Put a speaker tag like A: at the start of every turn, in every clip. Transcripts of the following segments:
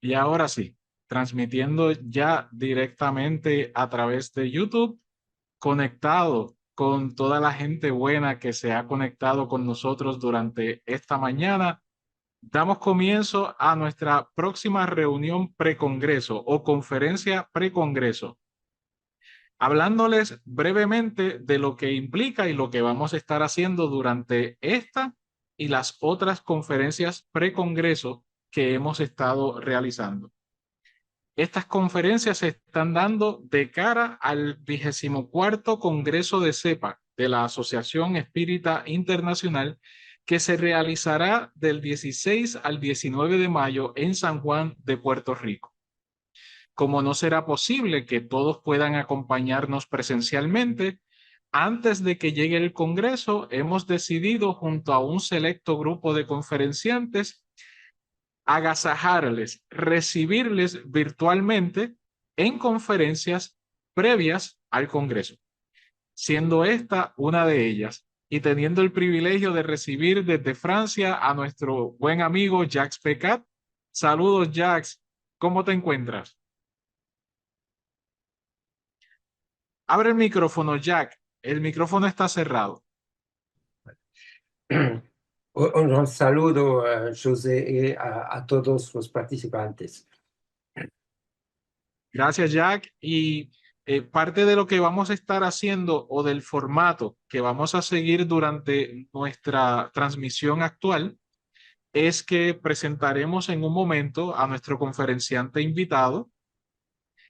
A: Y ahora sí, transmitiendo ya directamente a través de YouTube, conectado con toda la gente buena que se ha conectado con nosotros durante esta mañana. Damos comienzo a nuestra próxima reunión precongreso o conferencia precongreso, hablándoles brevemente de lo que implica y lo que vamos a estar haciendo durante esta y las otras conferencias precongreso que hemos estado realizando. Estas conferencias se están dando de cara al 24º Congreso de CEPA, de la Asociación Espírita Internacional, que se realizará del 16 al 19 de mayo en San Juan de Puerto Rico. Como no será posible que todos puedan acompañarnos presencialmente, antes de que llegue el Congreso, hemos decidido junto a un selecto grupo de conferenciantes agasajarles, recibirles virtualmente en conferencias previas al Congreso, siendo esta una de ellas, y teniendo el privilegio de recibir desde Francia a nuestro buen amigo Jacques Pecat. Saludos, Jacques, ¿cómo te encuentras? Abre el micrófono, Jack, el micrófono está cerrado.
B: Un saludo a José y a todos los participantes.
A: Gracias, Jack. Y parte de lo que vamos a estar haciendo o del formato que vamos a seguir durante nuestra transmisión actual es que presentaremos en un momento a nuestro conferenciante invitado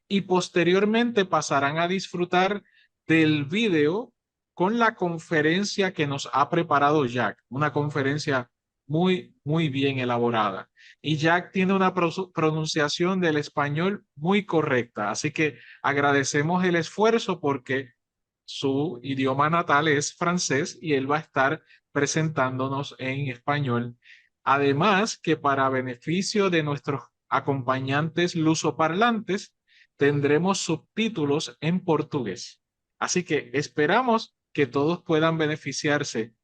A: y posteriormente pasarán a disfrutar del video con la conferencia que nos ha preparado Jack, una conferencia muy bien elaborada. Y Jack tiene una pronunciación del español muy correcta, así que agradecemos el esfuerzo porque su idioma natal es francés y él va a estar presentándonos en español. Además que para beneficio de nuestros acompañantes lusoparlantes, tendremos subtítulos en portugués. Así que esperamos que todos puedan beneficiarse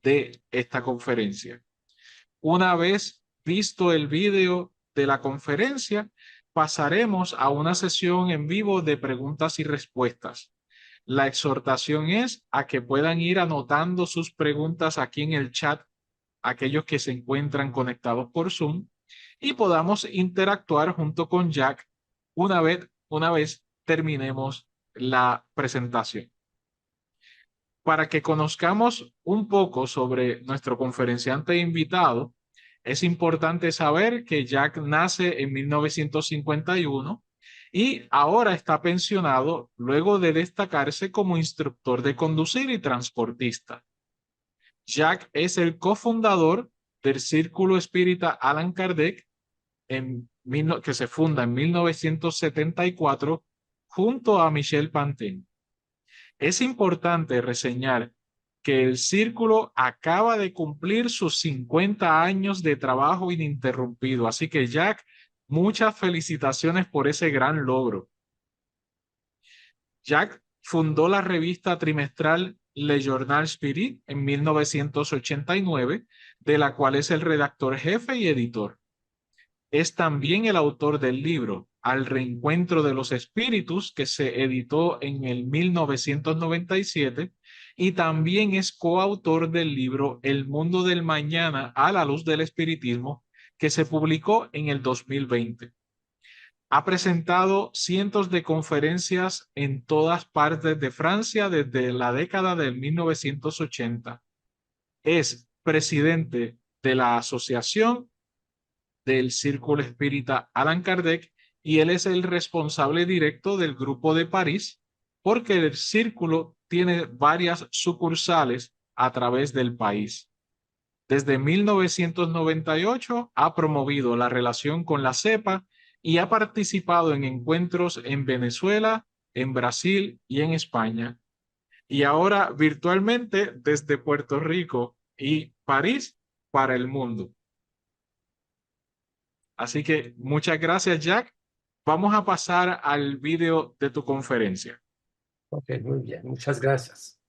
A: de esta conferencia. Una vez visto el video de la conferencia, pasaremos a una sesión en vivo de preguntas y respuestas. La exhortación es a que puedan ir anotando sus preguntas aquí en el chat, aquellos que se encuentran conectados por Zoom, y podamos interactuar junto con Jack una vez terminemos la presentación. Para que conozcamos un poco sobre nuestro conferenciante invitado, es importante saber que Jack nace en 1951 y ahora está pensionado luego de destacarse como instructor de conducir y transportista. Jack es el cofundador del Círculo Espírita Allan Kardec, que se funda en 1974 junto a Michel Pantin. Es importante reseñar que el círculo acaba de cumplir sus 50 años de trabajo ininterrumpido. Así que, Jack, muchas felicitaciones por ese gran logro. Jack fundó la revista trimestral Le Journal Spirit en 1989, de la cual es el redactor jefe y editor. Es también el autor del libro Al Reencuentro de los Espíritus, que se editó en el 1997, y también es coautor del libro El Mundo del Mañana a la Luz del Espiritismo, que se publicó en el 2020. Ha presentado cientos de conferencias en todas partes de Francia desde la década del 1980. Es presidente de la Asociación del Círculo Espírita Allan Kardec y él es el responsable directo del Grupo de París porque el círculo tiene varias sucursales a través del país. Desde 1998 ha promovido la relación con la CEPA y ha participado en encuentros en Venezuela, en Brasil y en España. Y ahora virtualmente desde Puerto Rico y París para el mundo. Así que muchas gracias, Jack. Vamos a pasar al video de tu conferencia.
B: Ok, muy bien, muchas gracias.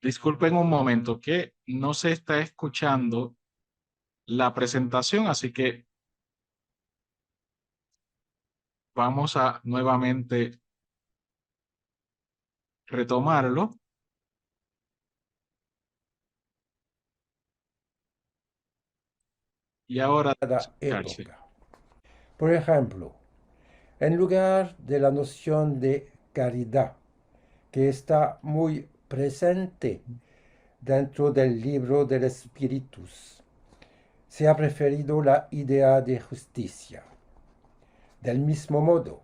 A: Disculpen un momento que no se está escuchando la presentación, así que vamos a nuevamente retomarlo. Y ahora
C: Cada
A: escucharse.
C: época. Por ejemplo, en lugar de la noción de caridad, que está muy presente dentro del libro de los espíritus, se ha preferido la idea de justicia. Del mismo modo,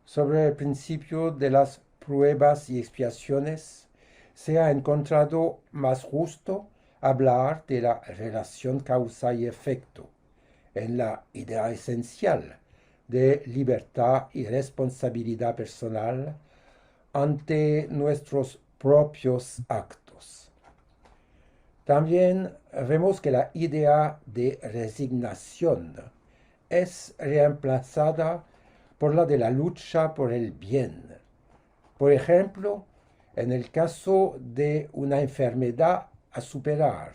C: sobre el principio de las pruebas y expiaciones, se ha encontrado más justo hablar de la relación causa y efecto, en la idea esencial de libertad y responsabilidad personal ante nuestros propios actos. También vemos que la idea de resignación es reemplazada por la de la lucha por el bien. Por ejemplo, en el caso de una enfermedad a superar,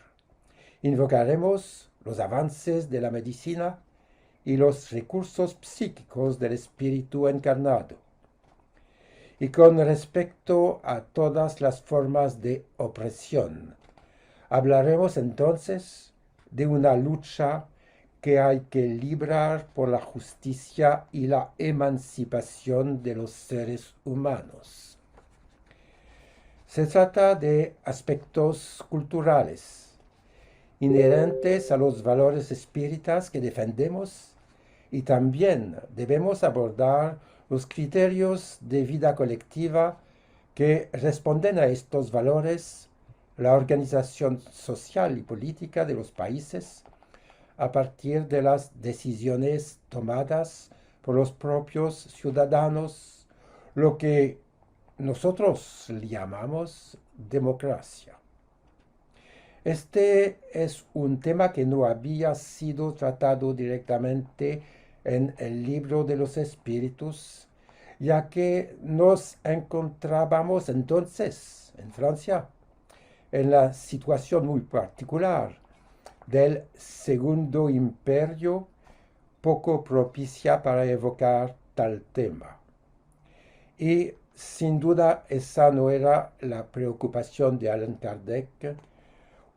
C: invocaremos los avances de la medicina y los recursos psíquicos del espíritu encarnado. Y con respecto a todas las formas de opresión, hablaremos entonces de una lucha que hay que librar por la justicia y la emancipación de los seres humanos. Se trata de aspectos culturales, inherentes a los valores espíritas que defendemos, y también debemos abordar los criterios de vida colectiva que responden a estos valores, la organización social y política de los países, a partir de las decisiones tomadas por los propios ciudadanos, lo que nosotros llamamos democracia. Este es un tema que no había sido tratado directamente en el libro de los espíritus, ya que nos encontrábamos entonces en Francia en la situación muy particular del Segundo Imperio, poco propicia para evocar tal tema. Y sin duda esa no era la preocupación de Allan Kardec,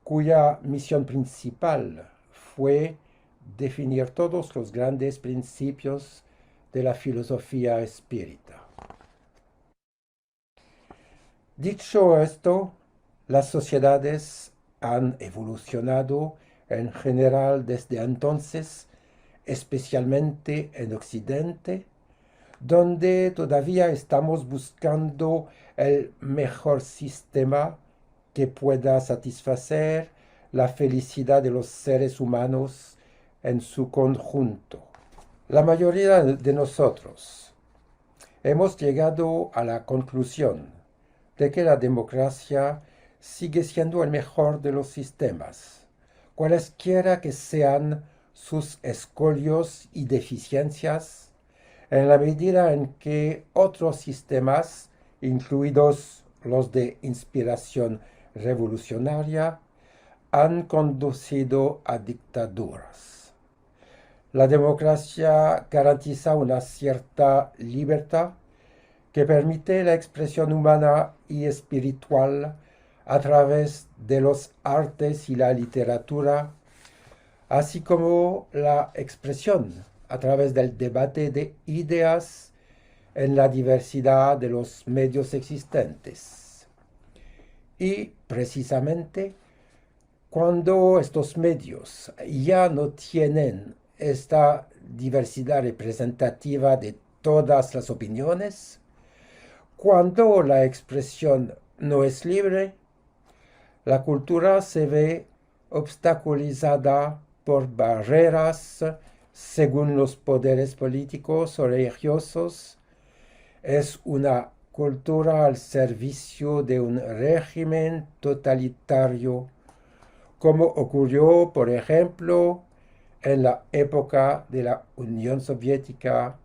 C: cuya misión principal fue definir todos los grandes principios de la filosofía espírita. Dicho esto, las sociedades han evolucionado en general desde entonces, especialmente en Occidente, donde todavía estamos buscando el mejor sistema que pueda satisfacer la felicidad de los seres humanos en su conjunto. La mayoría de nosotros hemos llegado a la conclusión de que la democracia sigue siendo el mejor de los sistemas, cualesquiera que sean sus escolios y deficiencias, en la medida en que otros sistemas, incluidos los de inspiración revolucionaria, han conducido a dictaduras. La democracia garantiza una cierta libertad que permite la expresión humana y espiritual a través de los artes y la literatura, así como la expresión a través del debate de ideas en la diversidad de los medios existentes. Y precisamente cuando estos medios ya no tienen esta diversidad representativa de todas las opiniones, cuando la expresión no es libre, la cultura se ve obstaculizada por barreras según los poderes políticos o religiosos. Es una cultura al servicio de un régimen totalitario, como ocurrió, por ejemplo, en la época de la Unión Soviética,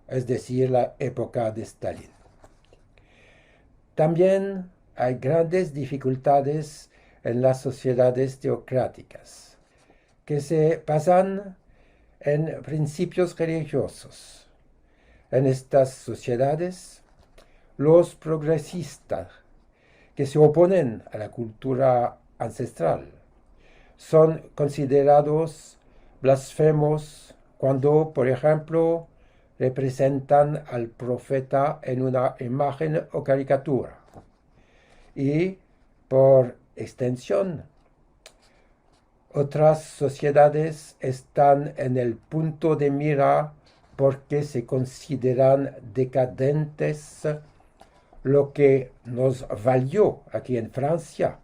C: es decir, la época de Stalin. También hay grandes dificultades en las sociedades teocráticas, que se basan en principios religiosos. En estas sociedades, los progresistas que se oponen a la cultura ancestral son considerados blasfemos cuando, por ejemplo, representan al profeta en una imagen o caricatura. Y, por extensión, otras sociedades están en el punto de mira porque se consideran decadentes, lo que nos valió aquí en Francia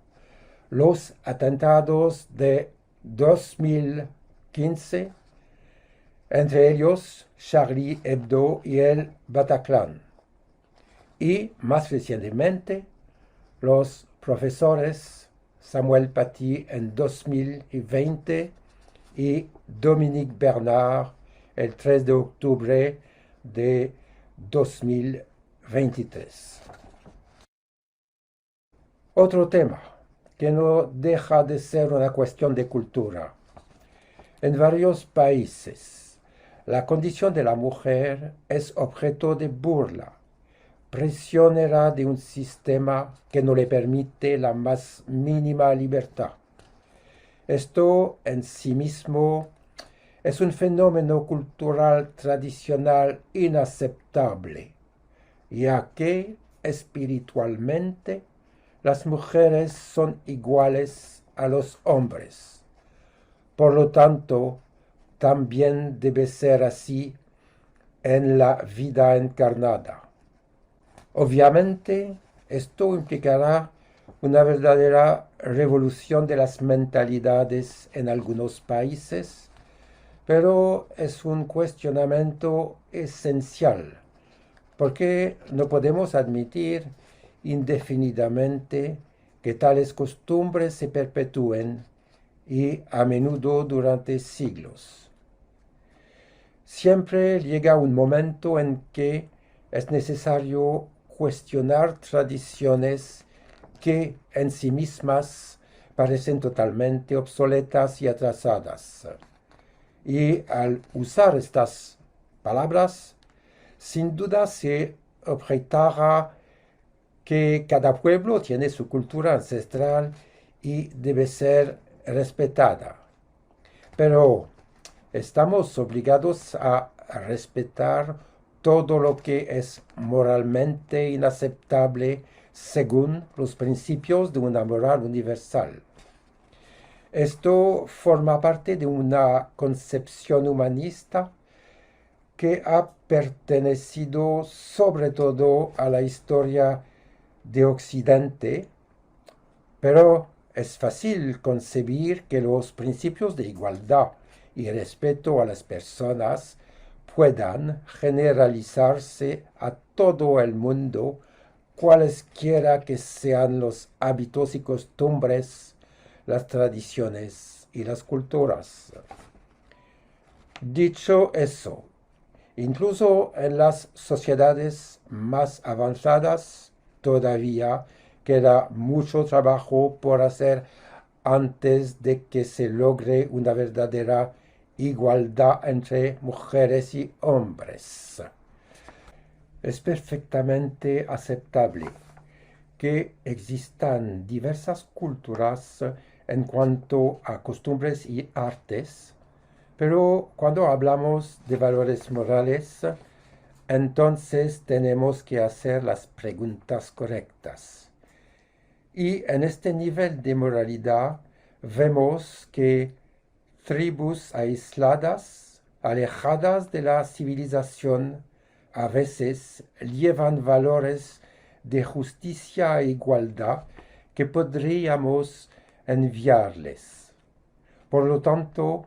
C: los atentados de 2015, entre ellos Charlie Hebdo y el Bataclan. Y más recientemente, los profesores Samuel Paty en 2020 y Dominique Bernard el 3 de octubre de 2023. Otro tema que no deja de ser una cuestión de cultura. En varios países, la condición de la mujer es objeto de burla, prisionera de un sistema que no le permite la más mínima libertad. Esto en sí mismo es un fenómeno cultural tradicional inaceptable, ya que espiritualmente las mujeres son iguales a los hombres. Por lo tanto, también debe ser así en la vida encarnada. Obviamente, esto implicará una verdadera revolución de las mentalidades en algunos países, pero es un cuestionamiento esencial, porque no podemos admitir indefinidamente que tales costumbres se perpetúen y a menudo durante siglos. Siempre llega un momento en que es necesario cuestionar tradiciones que en sí mismas parecen totalmente obsoletas y atrasadas. Y al usar estas palabras, sin duda se objetará que cada pueblo tiene su cultura ancestral y debe ser respetada. Pero estamos obligados a respetar todo lo que es moralmente inaceptable según los principios de una moral universal. Esto forma parte de una concepción humanista que ha pertenecido sobre todo a la historia de Occidente, pero es fácil concebir que los principios de igualdad y respeto a las personas puedan generalizarse a todo el mundo, cualesquiera que sean los hábitos y costumbres, las tradiciones y las culturas. Dicho eso, incluso en las sociedades más avanzadas todavía queda mucho trabajo por hacer antes de que se logre una verdadera igualdad entre mujeres y hombres. Es perfectamente aceptable que existan diversas culturas en cuanto a costumbres y artes, pero cuando hablamos de valores morales, entonces tenemos que hacer las preguntas correctas. Y en este nivel de moralidad vemos que tribus aisladas, alejadas de la civilización, a veces llevan valores de justicia e igualdad que podríamos enviarles. Por lo tanto,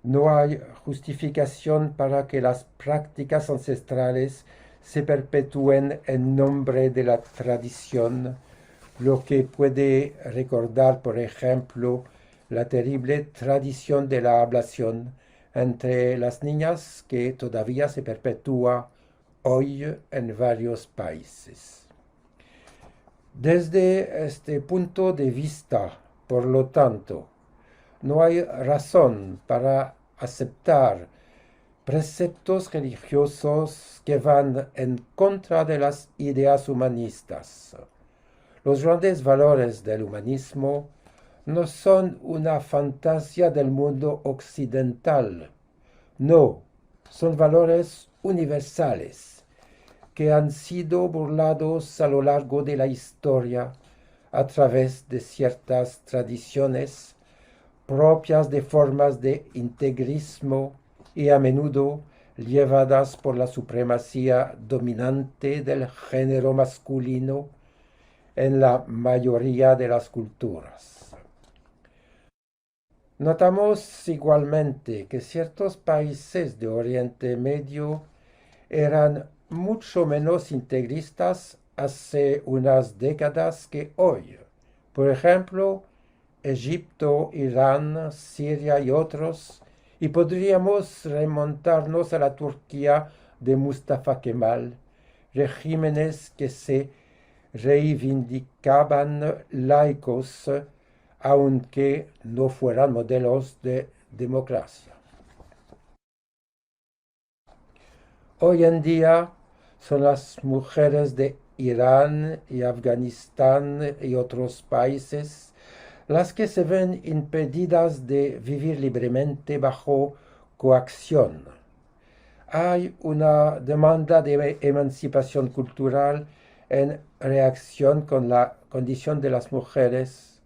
C: no hay justificación para que las prácticas ancestrales se perpetúen en nombre de la tradición, lo que puede recordar, por ejemplo, la terrible tradición de la ablación entre las niñas que todavía se perpetúa hoy en varios países. Desde este punto de vista, por lo tanto, no hay razón para aceptar preceptos religiosos que van en contra de las ideas humanistas. Los grandes valores del humanismo no son una fantasía del mundo occidental, no, son valores universales que han sido burlados a lo largo de la historia a través de ciertas tradiciones propias de formas de integrismo y a menudo llevadas por la supremacía dominante del género masculino en la mayoría de las culturas. Notamos igualmente que ciertos países de Oriente Medio eran mucho menos integristas hace unas décadas que hoy. Por ejemplo, Egipto, Irán, Siria y otros, y podríamos remontarnos a la Turquía de Mustafa Kemal, regímenes que se reivindicaban laicos, aunque no fueran modelos de democracia. Hoy en día son las mujeres de Irán y Afganistán y otros países las que se ven impedidas de vivir libremente bajo coacción. Hay una demanda de emancipación cultural en reacción con la condición de las mujeres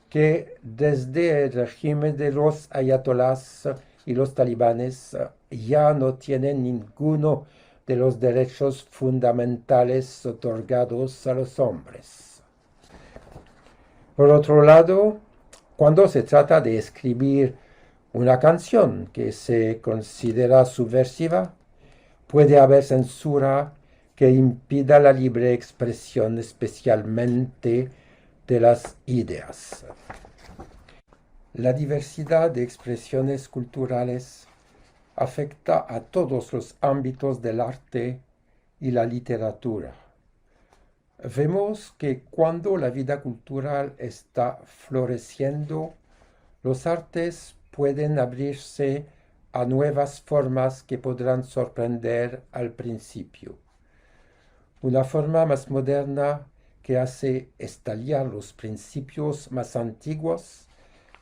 C: que desde el régimen de los ayatolás y los talibanes ya no tienen ninguno de los derechos fundamentales otorgados a los hombres. Por otro lado, cuando se trata de escribir una canción que se considera subversiva, puede haber censura que impida la libre expresión, especialmente de las ideas. La diversidad de expresiones culturales afecta a todos los ámbitos del arte y la literatura. Vemos que cuando la vida cultural está floreciendo, los artes pueden abrirse a nuevas formas que podrán sorprender al principio. Una forma más moderna que hace estallar los principios más antiguos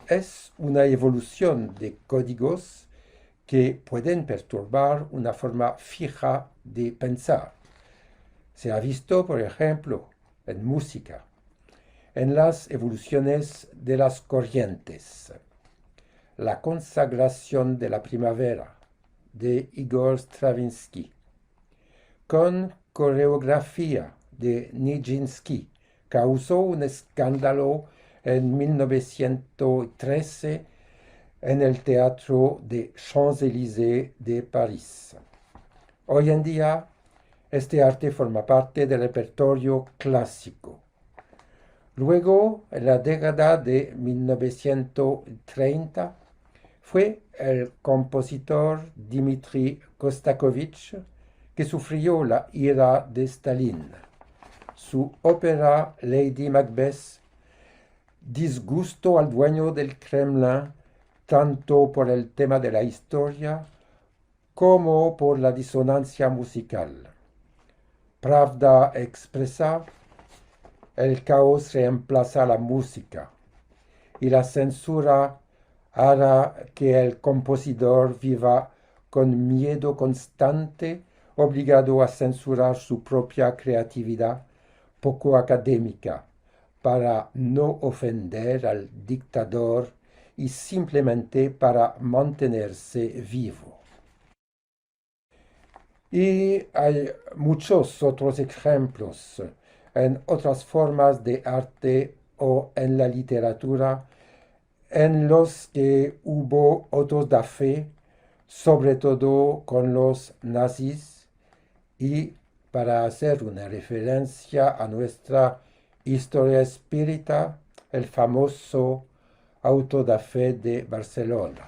C: es una evolución de códigos que pueden perturbar una forma fija de pensar. Se ha visto, por ejemplo, en música, en las evoluciones de las corrientes. La consagración de la primavera de Igor Stravinsky, con coreografía de Nijinsky, causó un escándalo en 1913 en el Teatro de Champs-Élysées de París. Hoy en día, este arte forma parte del repertorio clásico. Luego, en la década de 1930, fue el compositor Dmitri Shostakovich que sufrió la ira de Stalin. Su ópera Lady Macbeth disgustó al dueño del Kremlin tanto por el tema de la historia como por la disonancia musical. Pravda expresa, el caos reemplaza la música y la censura hará que el compositor viva con miedo constante, obligado a censurar su propia creatividad poco académica para no ofender al dictador y simplemente para mantenerse vivo. Y hay muchos otros ejemplos en otras formas de arte o en la literatura en los que hubo autos de fe, sobre todo con los nazis, y para hacer una referencia a nuestra historia espírita, el famoso auto de fe de Barcelona.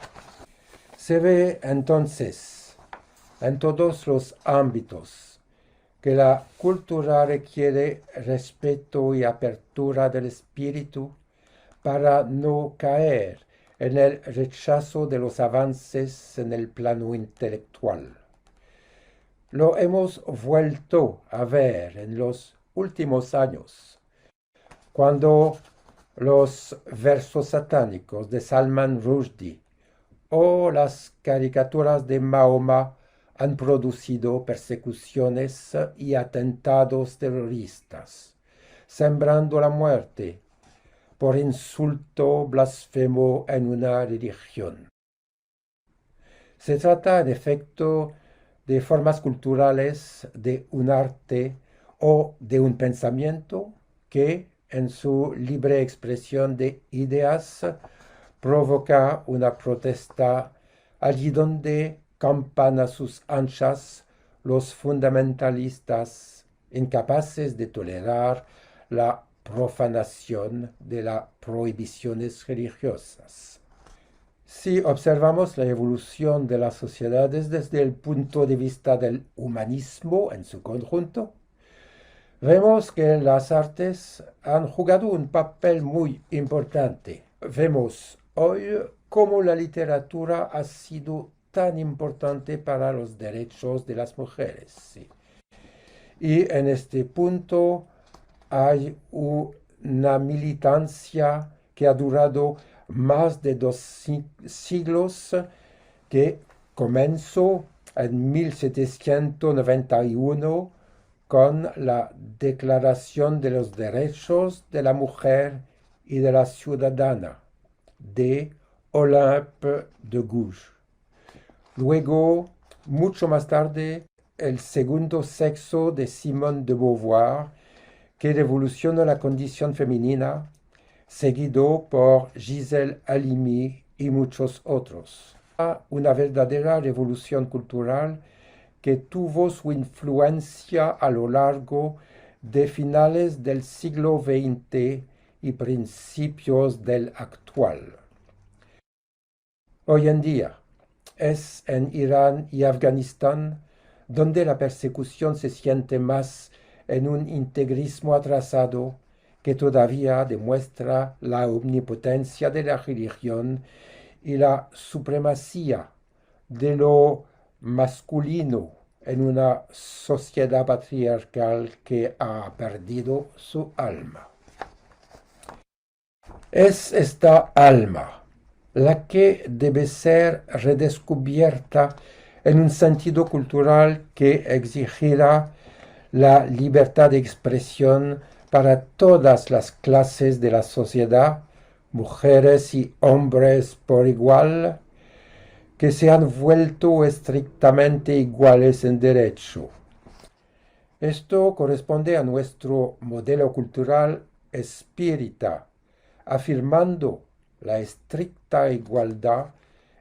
C: Se ve entonces en todos los ámbitos que la cultura requiere respeto y apertura del espíritu para no caer en el rechazo de los avances en el plano intelectual. Lo hemos vuelto a ver en los últimos años, cuando los versos satánicos de Salman Rushdie o las caricaturas de Mahoma han producido persecuciones y atentados terroristas, sembrando la muerte por insulto blasfemo en una religión. Se trata, en efecto, de formas culturales, de un arte o de un pensamiento que, en su libre expresión de ideas, provoca una protesta allí donde campan a sus anchas los fundamentalistas incapaces de tolerar la profanación de las prohibiciones religiosas. Si observamos la evolución de las sociedades desde el punto de vista del humanismo en su conjunto, vemos que las artes han jugado un papel muy importante. Vemos hoy cómo la literatura ha sido tan importante para los derechos de las mujeres. ¿Sí? Y en este punto hay una militancia que ha durado más de 2 siglos, que comenzó en 1791 con la Declaración de los Derechos de la Mujer y de la Ciudadana de Olympe de Gouges. Luego, mucho más tarde, el segundo sexo de Simone de Beauvoir, que revolucionó la condición femenina, seguido por Gisèle Halimi y muchos otros. Una verdadera revolución cultural que tuvo su influencia a lo largo de finales del siglo XX y principios del actual. Hoy en día es en Irán y Afganistán donde la persecución se siente más en un integrismo atrasado que todavía demuestra la omnipotencia de la religión y la supremacía de lo masculino en una sociedad patriarcal que ha perdido su alma. Es esta alma la que debe ser redescubierta en un sentido cultural que exigirá la libertad de expresión para todas las clases de la sociedad, mujeres y hombres por igual, que se han vuelto estrictamente iguales en derecho. Esto corresponde a nuestro modelo cultural espírita, afirmando la estricta igualdad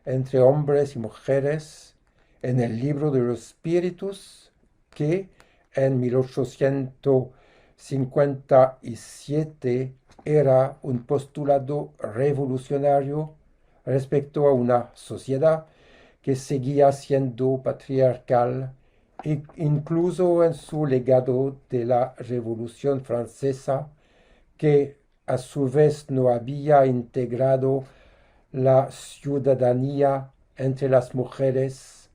C: entre hombres y mujeres en el libro de los espíritus que en 1857 era un postulado revolucionario respecto a una sociedad que seguía siendo patriarcal, incluso en su legado de la Revolución Francesa, que a su vez no había integrado la ciudadanía entre las mujeres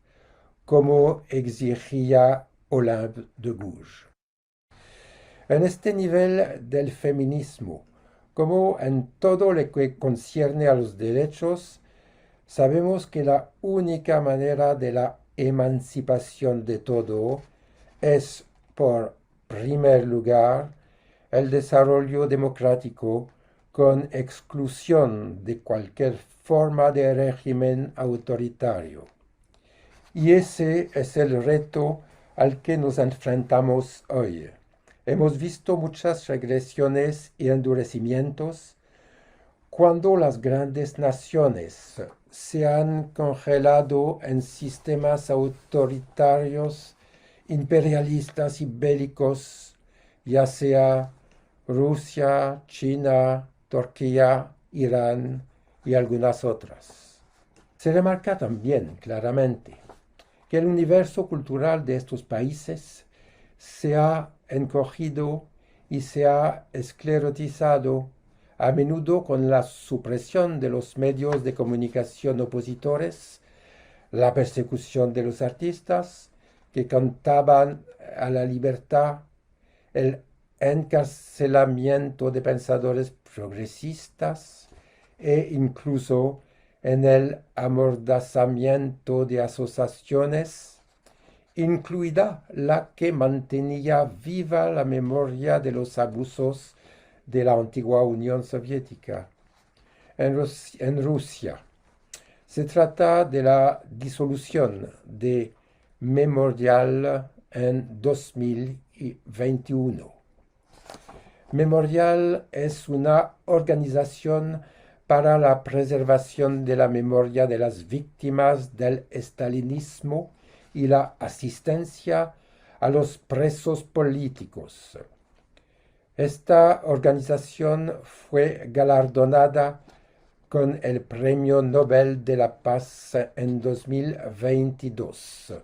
C: como exigía Olympe de Gouges. En este nivel del feminismo, como en todo lo que concierne a los derechos, sabemos que la única manera de la emancipación de todo es, por primer lugar, el desarrollo democrático con exclusión de cualquier forma de régimen autoritario. Y ese es el reto al que nos enfrentamos hoy. Hemos visto muchas regresiones y endurecimientos cuando las grandes naciones se han congelado en sistemas autoritarios, imperialistas y bélicos, ya sea Rusia, China, Turquía, Irán y algunas otras. Se remarca también claramente que el universo cultural de estos países se ha encogido y se ha esclerotizado, a menudo con la supresión de los medios de comunicación opositores, la persecución de los artistas que cantaban a la libertad, el encarcelamiento de pensadores progresistas e incluso en el amordazamiento de asociaciones, incluida la que mantenía viva la memoria de los abusos de la antigua Unión Soviética. En Rusia se trata de la disolución de Memorial en 2021. Memorial es una organización para la preservación de la memoria de las víctimas del estalinismo y la asistencia a los presos políticos. Esta organización fue galardonada con el Premio Nobel de la Paz en 2022.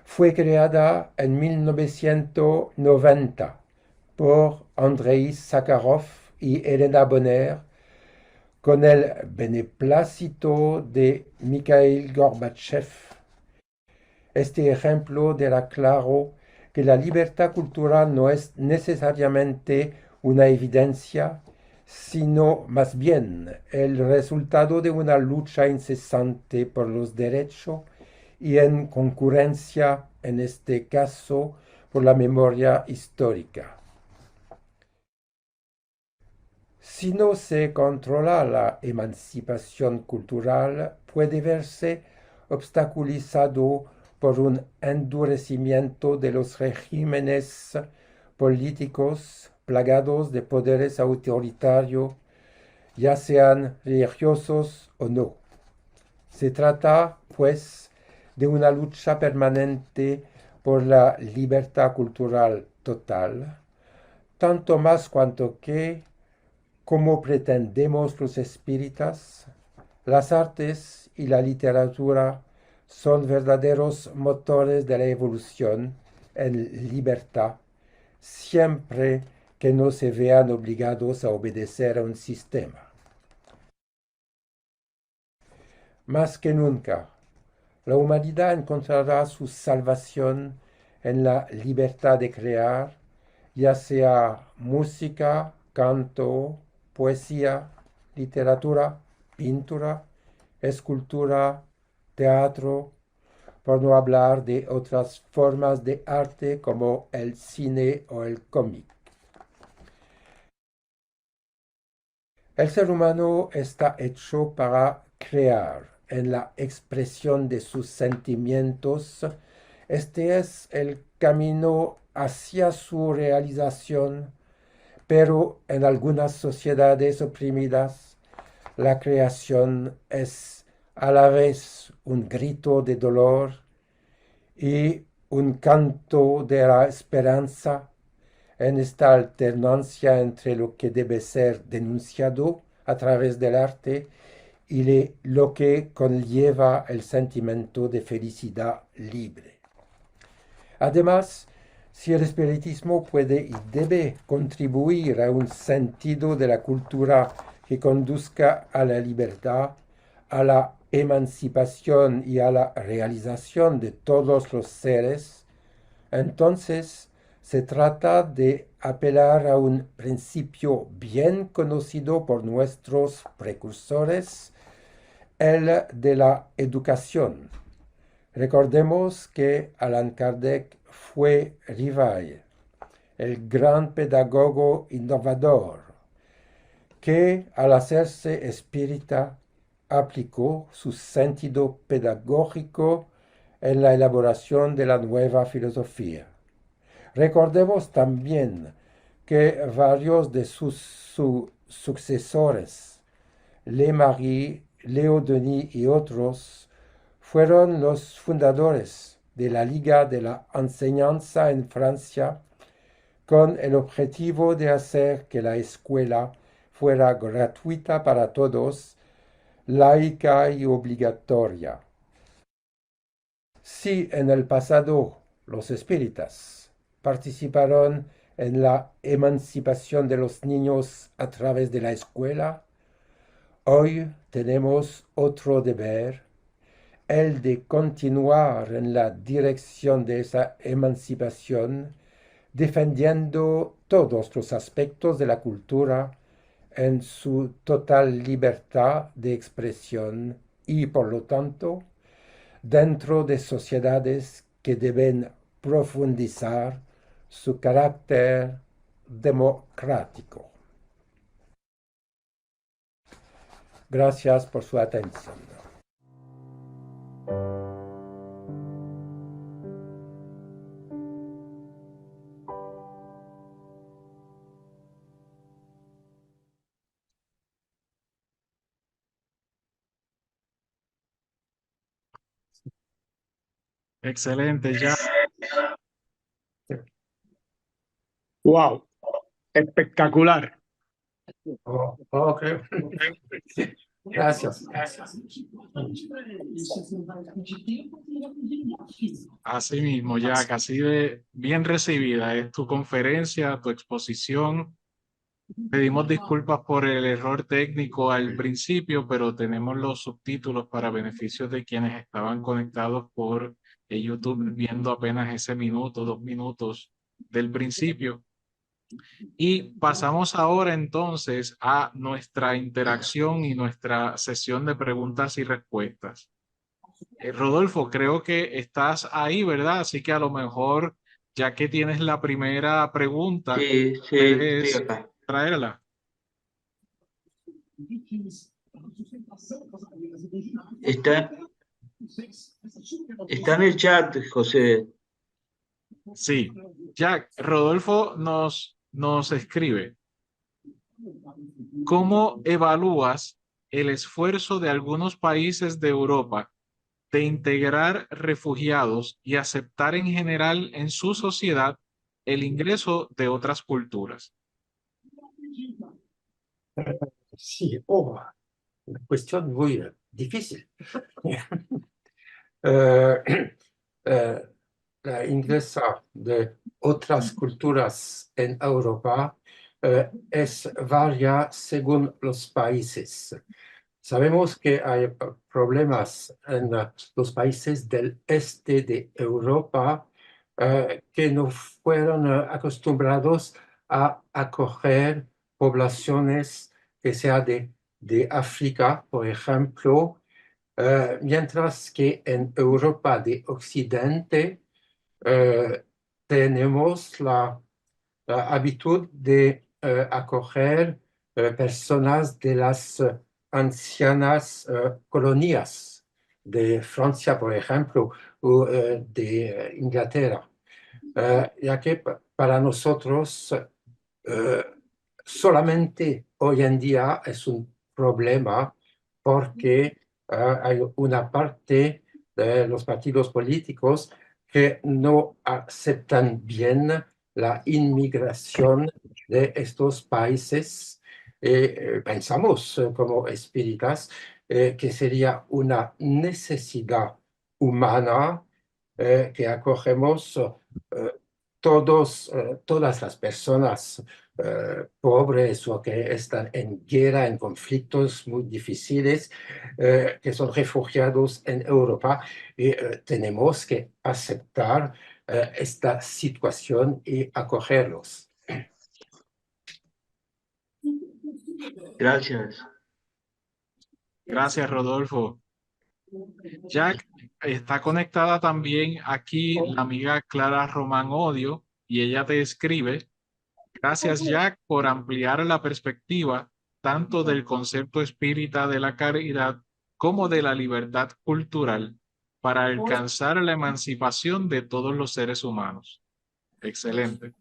C: Fue creada en 1990 por Andrei Sakharov y Elena Bonner con el beneplácito de Mikhail Gorbachev. Este ejemplo deja claro que la libertad cultural no es necesariamente una evidencia, sino más bien el resultado de una lucha incesante por los derechos y en concurrencia, en este caso, por la memoria histórica. Si no se controla la emancipación cultural, puede verse obstaculizado por un endurecimiento de los regímenes políticos plagados de poderes autoritarios, ya sean religiosos o no. Se trata, pues, de una lucha permanente por la libertad cultural total, tanto más cuanto que, como pretendemos los espíritas, las artes y la literatura son verdaderos motores de la evolución en libertad, siempre que no se vean obligados a obedecer a un sistema. Más que nunca, la humanidad encontrará su salvación en la libertad de crear, ya sea música, canto, poesía, literatura, pintura, escultura, teatro, por no hablar de otras formas de arte como el cine o el cómic. El ser humano está hecho para crear en la expresión de sus sentimientos. Este es el camino hacia su realización, pero en algunas sociedades oprimidas, la creación es a la vez un grito de dolor y un canto de la esperanza, en esta alternancia entre lo que debe ser denunciado a través del arte y lo que conlleva el sentimiento de felicidad libre. Además, si el espiritismo puede y debe contribuir a un sentido de la cultura que conduzca a la libertad, a la emancipación y a la realización de todos los seres, entonces se trata de apelar a un principio bien conocido por nuestros precursores, el de la educación. Recordemos que Allan Kardec fue Rivail, el gran pedagogo innovador, que al hacerse espírita aplicó su sentido pedagógico en la elaboración de la nueva filosofía. Recordemos también que varios de sus sucesores, Lemarie, Léo Denis y otros, fueron los fundadores de la Liga de la Enseñanza en Francia, con el objetivo de hacer que la escuela fuera gratuita para todos, laica y obligatoria. Si en el pasado los espíritas participaron en la emancipación de los niños a través de la escuela, hoy tenemos otro deber, el de continuar en la dirección de esa emancipación, defendiendo todos los aspectos de la cultura en su total libertad de expresión y, por lo tanto, dentro de sociedades que deben profundizar su carácter democrático. Gracias por su atención.
A: Excelente, Jack.
D: Wow, espectacular.
B: Oh, ok. Gracias.
A: Así mismo, Jack, así de bien recibida es tu conferencia, tu exposición. Pedimos disculpas por el error técnico al principio, pero tenemos los subtítulos para beneficio de quienes estaban conectados por YouTube viendo apenas ese minuto, 2 minutos del principio. Y pasamos ahora entonces a nuestra interacción y nuestra sesión de preguntas y respuestas. Rodolfo, creo que estás ahí, ¿verdad? Así que a lo mejor, ya que tienes la primera pregunta,
E: Sí,
A: puedes
E: estoy acá.
A: traerla.
E: Está en el chat, José.
A: Sí, Jack, Rodolfo nos escribe, ¿cómo evalúas el esfuerzo de algunos países de Europa de integrar refugiados y aceptar en general en su sociedad el ingreso de otras culturas?
B: Sí, una cuestión muy difícil. La ingreso de otras culturas en Europa es varia según los países. Sabemos que hay problemas en los países del este de Europa que no fueron acostumbrados a acoger poblaciones que sean de África, por ejemplo, mientras que en Europa de Occidente tenemos la habitud de acoger personas de las ancianas colonias de Francia, por ejemplo, o de Inglaterra, ya que para nosotros solamente hoy en día es un problema porque hay una parte de los partidos políticos que no aceptan bien la inmigración de estos países. Pensamos como espíritas que sería una necesidad humana que acogemos todas las personas pobres o que están en guerra, en conflictos muy difíciles, que son refugiados en Europa y tenemos que aceptar esta situación y acogerlos.
E: Gracias.
A: Gracias, Rodolfo. Jack, está conectada también aquí la amiga Clara Román Odio y ella te escribe, gracias Jack por ampliar la perspectiva tanto del concepto espírita de la caridad como de la libertad cultural para alcanzar la emancipación de todos los seres humanos. Excelente.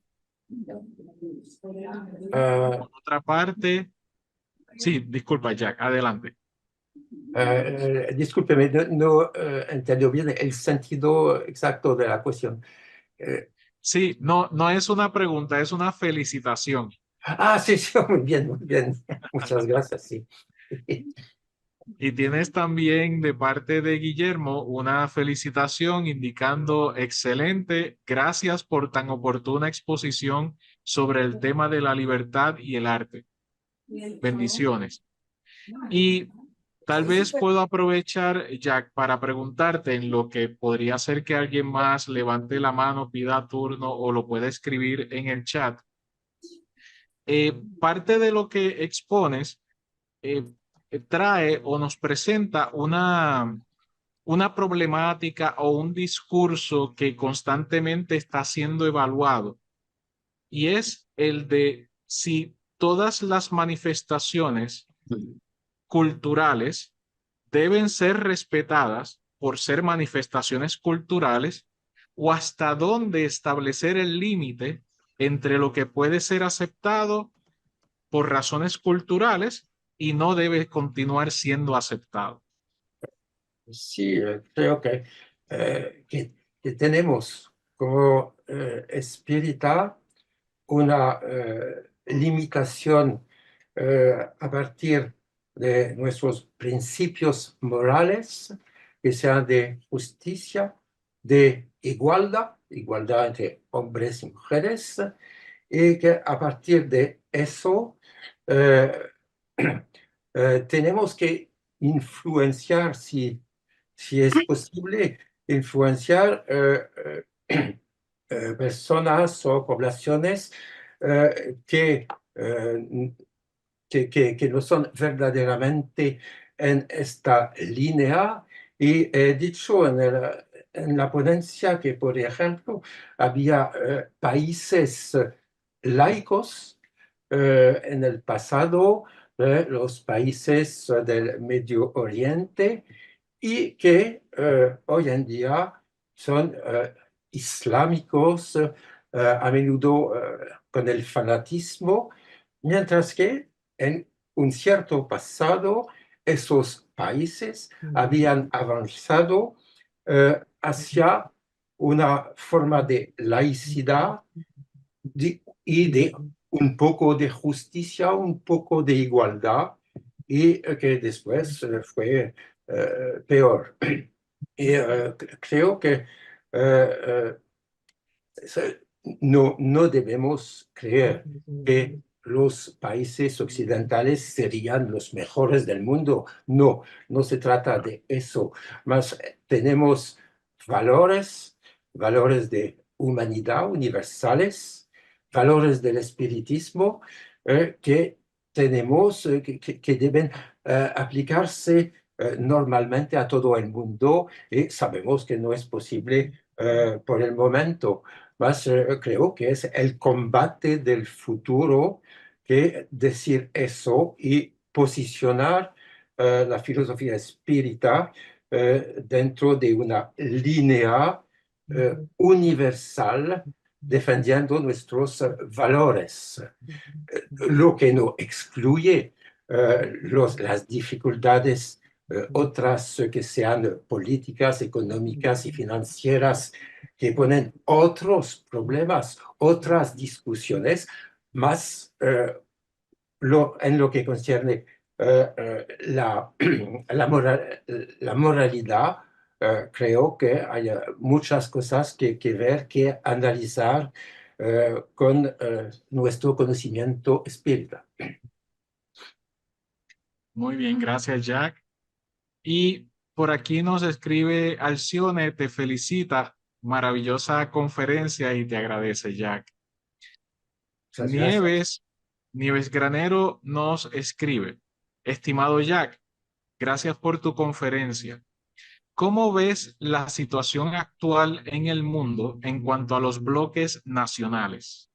A: Por otra parte, sí, disculpa Jack, adelante.
B: Discúlpeme, no entendí bien el sentido exacto de la cuestión.
A: Sí, no es una pregunta, es una felicitación.
B: Sí, sí, muy bien, muy bien. Muchas gracias, sí.
A: Y tienes también de parte de Guillermo una felicitación indicando excelente, gracias por tan oportuna exposición sobre el tema de la libertad y el arte. Bendiciones. Y tal vez puedo aprovechar, Jack, para preguntarte en lo que podría ser que alguien más levante la mano, pida turno o lo pueda escribir en el chat. Parte de lo que expones eh, trae o nos presenta una problemática o un discurso que constantemente está siendo evaluado y es el de si todas las manifestaciones culturales deben ser respetadas por ser manifestaciones culturales o hasta dónde establecer el límite entre lo que puede ser aceptado por razones culturales y no debe continuar siendo aceptado.
B: Sí, creo que tenemos como espírita una limitación a partir de nuestros principios morales, que sean de justicia, de igualdad entre hombres y mujeres, y que a partir de eso eh, tenemos que influenciar, si es posible, influenciar personas o poblaciones que, que no son verdaderamente en esta línea. Y he dicho en la ponencia que, por ejemplo, había países laicos en el pasado, los países del Medio Oriente, y que hoy en día son islámicos, a menudo con el fanatismo, mientras que en un cierto pasado esos países habían avanzado hacia una forma de laicidad y de un poco de justicia, un poco de igualdad, y que después fue peor. Y creo que no debemos creer que los países occidentales serían los mejores del mundo. No se trata de eso. Más tenemos valores de humanidad universales, valores del espiritismo que tenemos, que deben aplicarse normalmente a todo el mundo, y sabemos que no es posible por el momento. Más creo que es el combate del futuro que decir eso y posicionar la filosofía espírita dentro de una línea universal defendiendo nuestros valores, lo que no excluye las dificultades otras que sean políticas, económicas y financieras, que ponen otros problemas, otras discusiones, más en lo que concierne la moralidad. Creo que hay muchas cosas que ver, que analizar con nuestro conocimiento espírita.
A: Muy bien, gracias, Jack. Y por aquí nos escribe Alcione, te felicita, maravillosa conferencia y te agradece, Jack.
B: Muchas gracias.
A: Nieves Granero nos escribe, estimado Jack, gracias por tu conferencia. ¿Cómo ves la situación actual en el mundo en cuanto a los bloques nacionales?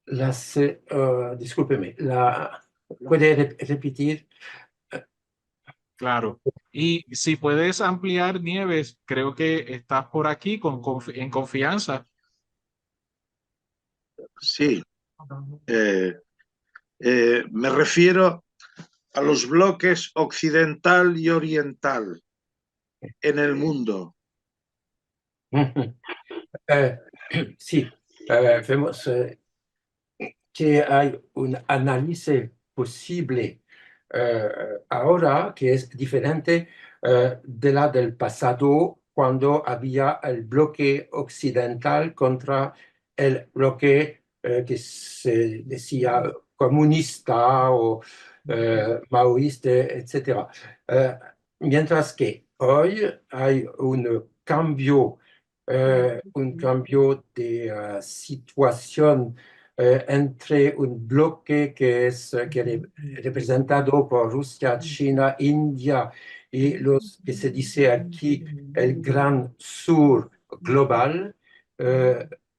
B: Discúlpeme, ¿puede repetir?
A: Claro. Y si puedes ampliar, Nieves, creo que estás por aquí en confianza.
E: Sí, me refiero a los bloques occidental y oriental en el mundo.
B: Sí, vemos que hay un análisis posible ahora que es diferente de la del pasado, cuando había el bloque occidental contra el bloque que se decía comunista o maoísta, etc. Mientras que hoy hay un cambio de situación entre un bloque que es representado por Rusia, China, India y los que se dice aquí el Gran Sur global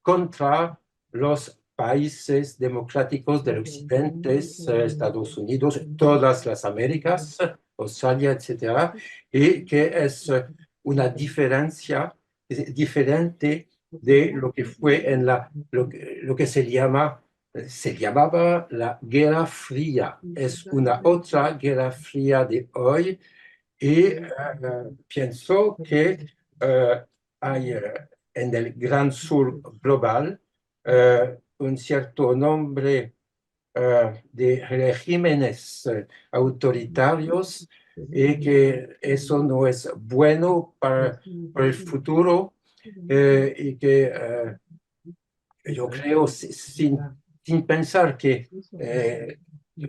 B: contra los países democráticos del occidente, Estados Unidos, todas las Américas, Australia, etcétera, y que es una diferencia diferente de lo que fue en lo que se llamaba la Guerra Fría. Es una otra Guerra Fría de hoy y pienso que hay en el Gran Sur global un cierto nombre de regímenes autoritarios y que eso no es bueno para el futuro y que yo creo sin pensar que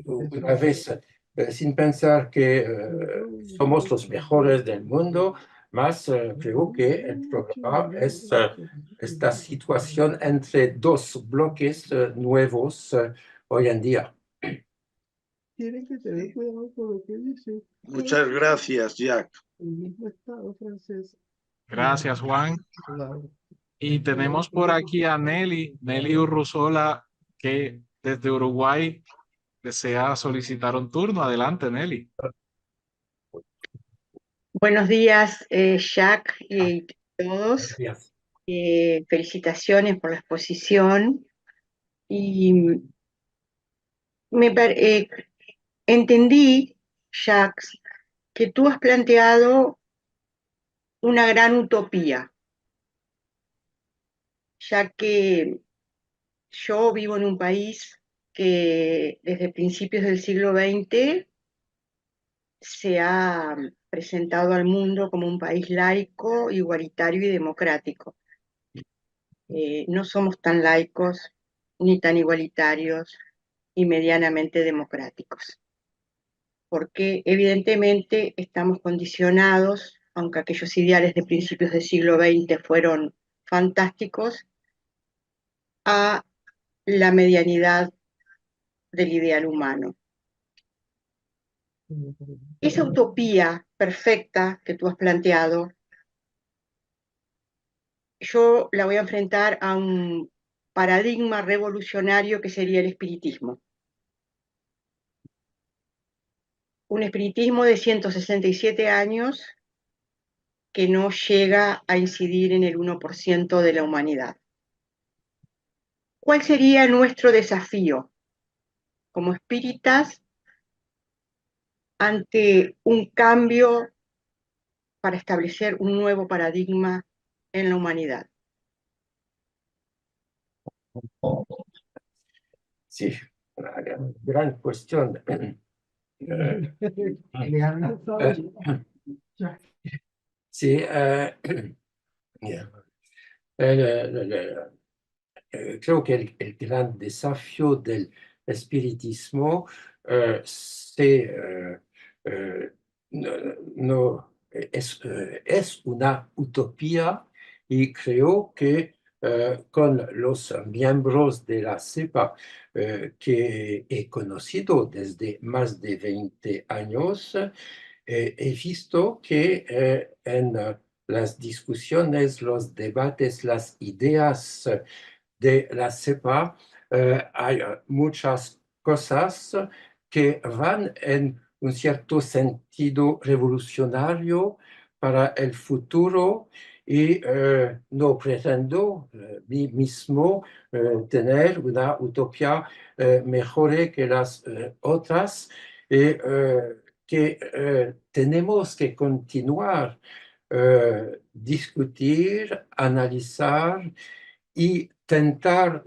B: una vez sin pensar que somos los mejores del mundo, más creo que el problema es esta situación entre dos bloques nuevos hoy en día.
F: Tienen que tener cuidado con lo que dice.
E: Muchas gracias, Jack.
F: El mismo Estado francés.
A: Gracias, Juan.
F: Claro.
A: Y tenemos por aquí a Nelly Urruzola, que desde Uruguay desea solicitar un turno. Adelante, Nelly.
G: Buenos días, Jack y todos.
B: Gracias.
G: Felicitaciones por la exposición. Y entendí, Jack, que tú has planteado una gran utopía, ya que yo vivo en un país que desde principios del siglo XX se ha presentado al mundo como un país laico, igualitario y democrático. No somos tan laicos ni tan igualitarios y medianamente democráticos, porque evidentemente estamos condicionados, aunque aquellos ideales de principios del siglo XX fueron fantásticos, a la medianidad del ideal humano. Esa utopía perfecta que tú has planteado, yo la voy a enfrentar a un paradigma revolucionario que sería el espiritismo. Un espiritismo de 167 años que no llega a incidir en el 1% de la humanidad. ¿Cuál sería nuestro desafío como espíritas ante un cambio para establecer un nuevo paradigma en la humanidad?
B: Sí, una gran cuestión. Sí, creo que el gran desafío del espiritismo es una utopía y creo que con los miembros de la CEPA que he conocido desde más de 20 años, he visto que en las discusiones, los debates, las ideas de la CEPA, hay muchas cosas que van en un cierto sentido revolucionario para el futuro y no pretendo mí mismo tener una utopía mejor que las otras y que tenemos que continuar discutir, analizar y tentar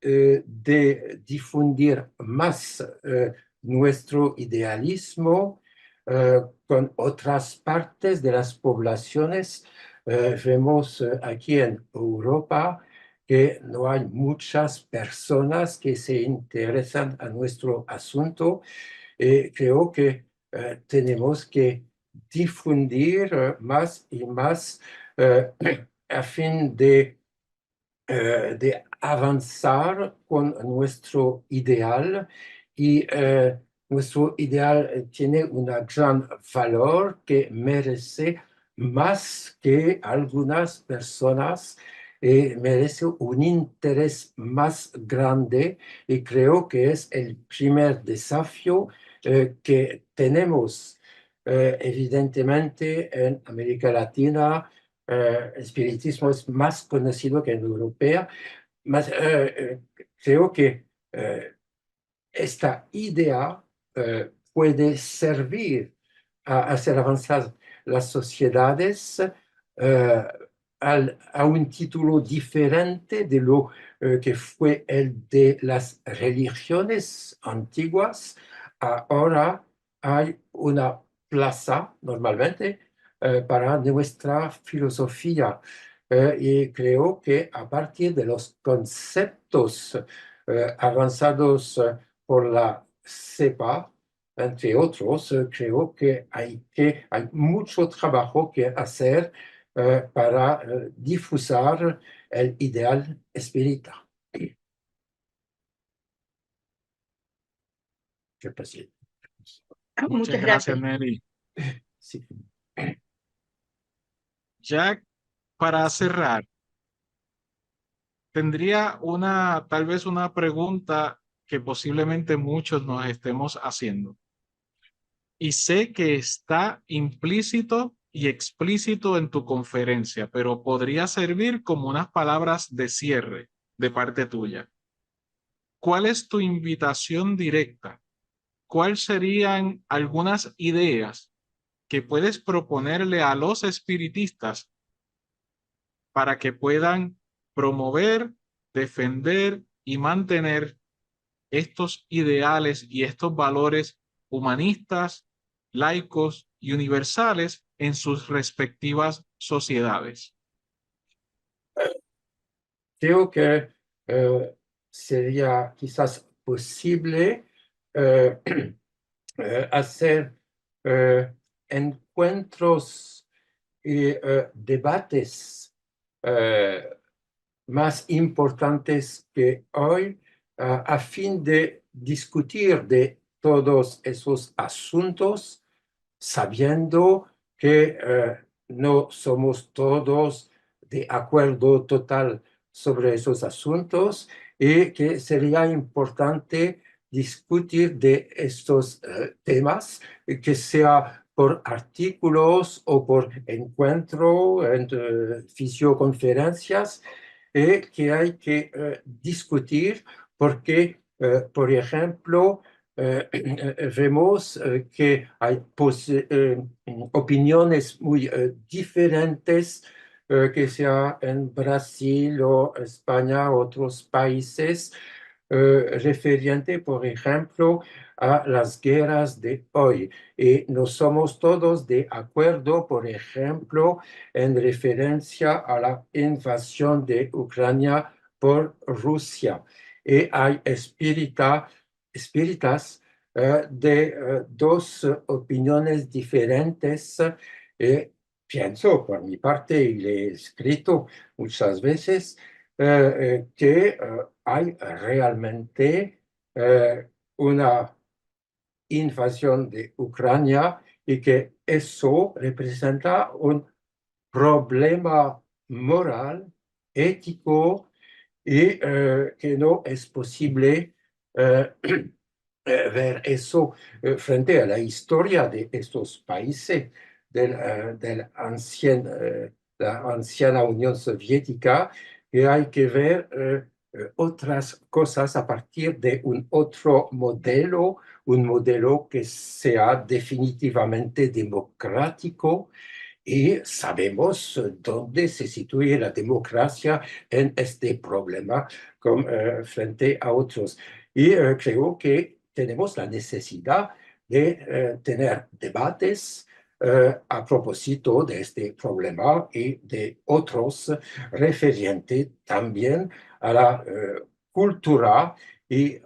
B: de difundir más nuestro idealismo con otras partes de las poblaciones. Vemos aquí en Europa que no hay muchas personas que se interesan a nuestro asunto. Creo que tenemos que difundir más y más a fin de avanzar con nuestro ideal y nuestro ideal tiene un gran valor que merece más que algunas personas, merece un interés más grande y creo que es el primer desafío que tenemos. Evidentemente en América Latina el espiritismo es más conocido que en Europa, mas creo que esta idea puede servir a hacer avanzar las sociedades a un título diferente de lo que fue el de las religiones antiguas. Ahora hay una plaza normalmente para nuestra filosofía. Y creo que a partir de los conceptos avanzados por la CEPA, entre otros, creo que hay mucho trabajo que hacer para difusar el ideal espírita.
G: Muchas
A: gracias,
G: gracias.
A: Nelly.
B: Sí.
A: Ya para cerrar, tendría tal vez una pregunta que posiblemente muchos nos estemos haciendo. Y sé que está implícito y explícito en tu conferencia, pero podría servir como unas palabras de cierre de parte tuya. ¿Cuál es tu invitación directa? ¿Cuáles serían algunas ideas que puedes proponerle a los espiritistas para que puedan promover, defender y mantener estos ideales y estos valores humanistas, laicos y universales en sus respectivas sociedades?
B: Creo que sería quizás posible eh, hacer encuentros y debates más importantes que hoy a fin de discutir de todos esos asuntos, sabiendo que no somos todos de acuerdo total sobre esos asuntos y que sería importante discutir de estos temas, que sea por artículos o por encuentro, en fisioconferencias, que hay que discutir porque, por ejemplo, vemos que hay opiniones muy diferentes, que sea en Brasil o España, otros países, referente, por ejemplo, a las guerras de hoy. Y no somos todos de acuerdo, por ejemplo, en referencia a la invasión de Ucrania por Rusia. Y hay espíritas de dos opiniones diferentes. Pienso, por mi parte, y le he escrito muchas veces, que hay realmente una invasión de Ucrania y que eso representa un problema moral, ético, y que no es posible ver eso frente a la historia de estos países la anciana Unión Soviética, que hay que ver otras cosas a partir de un otro modelo, un modelo que sea definitivamente democrático, y sabemos dónde se sitúa la democracia en este problema frente a otros. Y creo que tenemos la necesidad de tener debates a propósito de este problema y de otros referentes también a la cultura y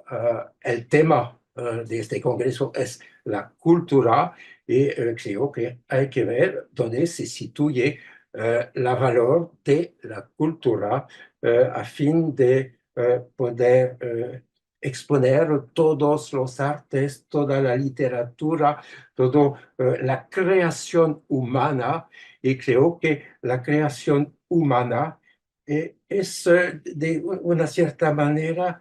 B: el tema de este congreso es la cultura y creo que hay que ver dónde se sitúe la valor de la cultura a fin de poder exponer todos los artes, toda la literatura, toda la creación humana, y creo que la creación humana es de una cierta manera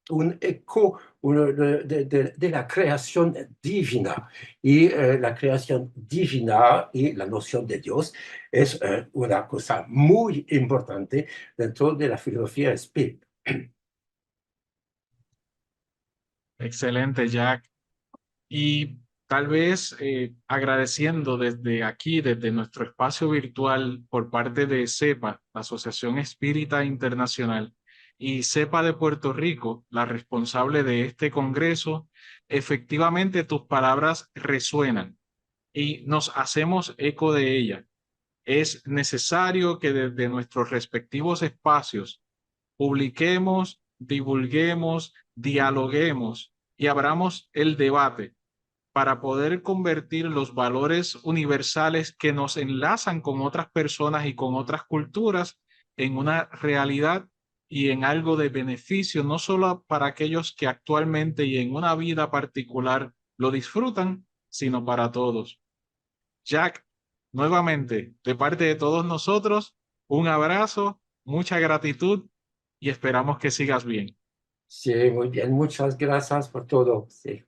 B: un eco de la creación divina. Y la creación divina y la noción de Dios es una cosa muy importante dentro de la filosofía espírita.
A: Excelente, Jack. Y tal vez agradeciendo desde aquí, desde nuestro espacio virtual, por parte de CEPA, la Asociación Espírita Internacional, y CEPA de Puerto Rico, la responsable de este congreso, efectivamente tus palabras resuenan y nos hacemos eco de ellas. Es necesario que desde nuestros respectivos espacios publiquemos, divulguemos, dialoguemos y abramos el debate para poder convertir los valores universales que nos enlazan con otras personas y con otras culturas en una realidad y en algo de beneficio, no solo para aquellos que actualmente y en una vida particular lo disfrutan, sino para todos. Jack, nuevamente, de parte de todos nosotros, un abrazo, mucha gratitud y esperamos que sigas bien.
B: Sí, muy bien, muchas gracias por todo. Sí.